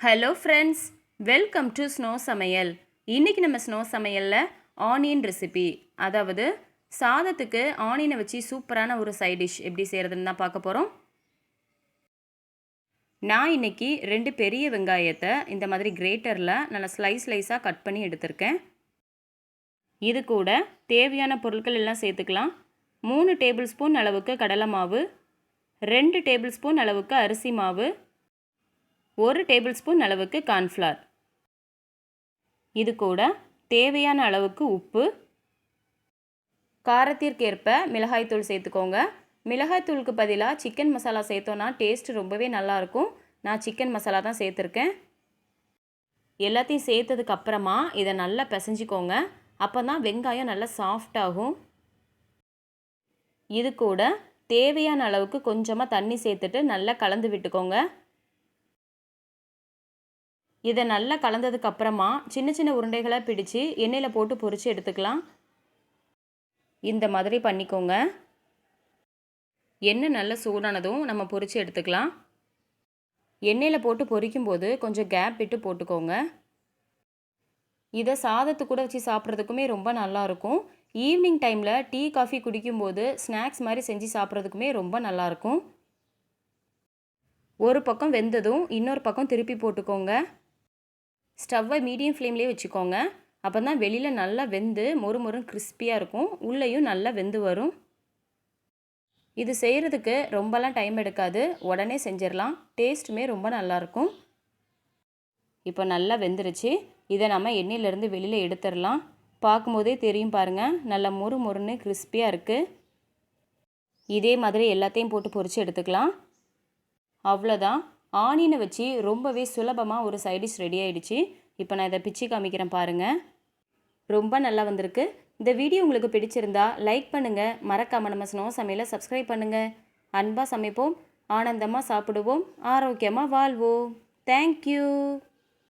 Hello friends, welcome to snow சமையல். இன்றைக்கி நம்ம ஸ்னோ சமையலில் ஆனியன் ரெசிபி, அதாவது சாதத்துக்கு ஆனியனை வச்சு சூப்பரான ஒரு சைட் டிஷ் எப்படி செய்கிறதுன்னு தான் பார்க்க போகிறோம். நான் இன்றைக்கி 2 பெரிய வெங்காயத்தை இந்த மாதிரி கிரேட்டரில் நல்லா ஸ்லைஸாக கட் பண்ணி எடுத்திருக்கேன். இது கூட தேவையான பொருட்கள் எல்லாம் சேர்த்துக்கலாம். 3 டேபிள் ஸ்பூன் அளவுக்கு கடலை மாவு, 2 டேபிள் ஸ்பூன் அளவுக்கு அரிசி மாவு, 1 டேபிள் ஸ்பூன் அளவுக்கு கார்ன்ஃப்ளவர். இது கூட தேவையான அளவுக்கு உப்பு, காரத்திற்கேற்ப மிளகாய்த்தூள் சேர்த்துக்கோங்க. மிளகாய்த்தூளுக்கு பதிலாக சிக்கன் மசாலா சேர்த்தோன்னா டேஸ்ட் ரொம்பவே நல்லாயிருக்கும். நான் சிக்கன் மசாலா தான் சேர்த்துருக்கேன். எல்லாத்தையும் சேர்த்ததுக்கு அப்புறமா இதை நல்லா பிசைஞ்சிக்கோங்க. அப்போ தான் வெங்காயம் நல்லா சாஃப்டாகும். இது கூட தேவையான அளவுக்கு கொஞ்சமாக தண்ணி சேர்த்துட்டு நல்லா கலந்து விட்டுக்கோங்க. இதை நல்லா கலந்ததுக்கு அப்புறமா சின்ன சின்ன உருண்டைகளை பிடிச்சு எண்ணெயில் போட்டு பொரித்து எடுத்துக்கலாம். இந்த மாதிரி பண்ணிக்கோங்க. எண்ணெய் நல்லா சூடானதும் நம்ம பொரித்து எடுத்துக்கலாம். எண்ணெயில் போட்டு பொரிக்கும்போது கொஞ்சம் கேப் விட்டு போட்டுக்கோங்க. இதை சாதத்து கூட வச்சு சாப்பிட்றதுக்குமே ரொம்ப நல்லாயிருக்கும். ஈவினிங் டைமில் டீ காஃபி குடிக்கும்போது ஸ்நாக்ஸ் மாதிரி செஞ்சு சாப்பிட்றதுக்குமே ரொம்ப நல்லாயிருக்கும். ஒரு பக்கம் வெந்ததும் இன்னொரு பக்கம் திருப்பி போட்டுக்கோங்க. ஸ்டவ்வை மீடியம் ஃப்ளேம்லேயே வச்சுக்கோங்க. அப்போ தான் வெளியில் நல்லா வெந்து மொறுமொறுன்னு கிறிஸ்பியாக இருக்கும், உள்ளேயும் நல்லா வெந்து வரும். இது செய்கிறதுக்கு ரொம்பலாம் டைம் எடுக்காது, உடனே செஞ்சிடலாம். டேஸ்ட்டுமே ரொம்ப நல்லாயிருக்கும். இப்போ நல்லா வெந்துருச்சு. இதை நம்ம எண்ணெயிலேருந்து வெளியில் எடுத்துடலாம். பார்க்கும்போதே தெரியும் பாருங்கள், நல்லா மொறுமொறுன்னு கிறிஸ்பியாக இருக்குது. இதே மாதிரி எல்லாத்தையும் போட்டு பொரித்து எடுத்துக்கலாம். அவ்வளோதான், ஆனியனை வச்சு ரொம்பவே சுலபமாக ஒரு சைட் டிஷ் ரெடி ஆகிடுச்சு. இப்போ நான் இதை பிச்சு காமிக்கிறேன் பாருங்கள். ரொம்ப நல்லா வந்திருக்கு. இந்த வீடியோ உங்களுக்கு பிடிச்சிருந்தா லைக் பண்ணுங்கள். மறக்காமல் நம்ம ஸ்னோ சமையலை சப்ஸ்கிரைப் பண்ணுங்கள். அன்பாக சமைப்போம், ஆனந்தமாக சாப்பிடுவோம், ஆரோக்கியமாக வாழ்வோம். தேங்க்யூ.